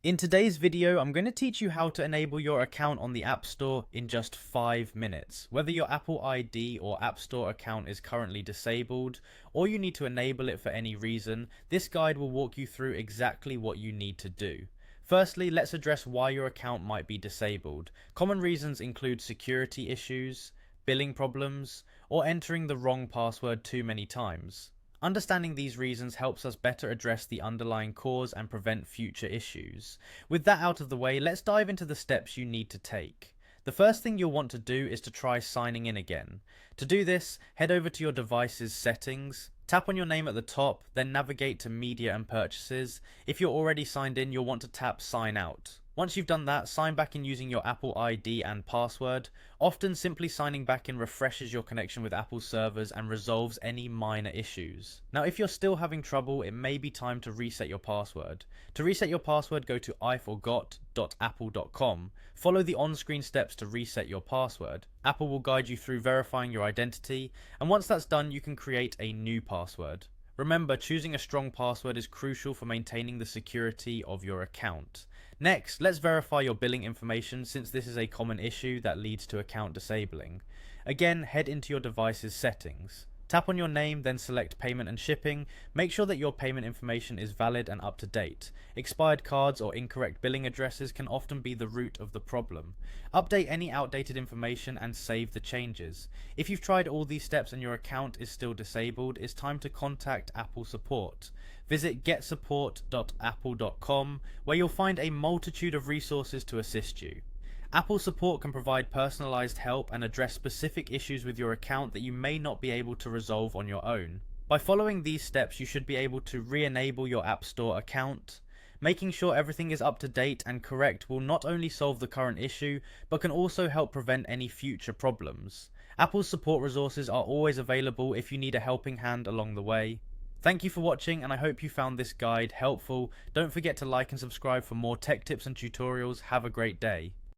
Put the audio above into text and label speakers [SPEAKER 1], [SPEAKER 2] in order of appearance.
[SPEAKER 1] In today's video, I'm going to teach you how to enable your account on the App Store in just 5 minutes. Whether your Apple ID or App Store account is currently disabled, or you need to enable it for any reason, this guide will walk you through exactly what you need to do. Firstly, let's address why your account might be disabled. Common reasons include security issues, billing problems, or entering the wrong password too many times. Understanding these reasons helps us better address the underlying cause and prevent future issues. With that out of the way, let's dive into the steps you need to take. The first thing you'll want to do is to try signing in again. To do this, head over to your device's settings, tap on your name at the top, then navigate to Media and Purchases. If you're already signed in, you'll want to tap Sign Out. Once you've done that, sign back in using your Apple ID and password. Often simply signing back in refreshes your connection with Apple's servers and resolves any minor issues. Now if you're still having trouble, it may be time to reset your password. To reset your password, go to iforgot.apple.com. Follow the on-screen steps to reset your password. Apple will guide you through verifying your identity, and once that's done, you can create a new password. Remember, choosing a strong password is crucial for maintaining the security of your account. Next, let's verify your billing information, since this is a common issue that leads to account disabling. Again, head into your device's settings. Tap on your name, then select Payment and Shipping. Make sure that your payment information is valid and up to date. Expired cards or incorrect billing addresses can often be the root of the problem. Update any outdated information and save the changes. If you've tried all these steps and your account is still disabled, it's time to contact Apple support. Visit getsupport.apple.com, where you'll find a multitude of resources to assist you. Apple support can provide personalized help and address specific issues with your account that you may not be able to resolve on your own. By following these steps, you should be able to re-enable your App Store account. Making sure everything is up to date and correct will not only solve the current issue, but can also help prevent any future problems. Apple's support resources are always available if you need a helping hand along the way. Thank you for watching, and I hope you found this guide helpful. Don't forget to like and subscribe for more tech tips and tutorials. Have a great day.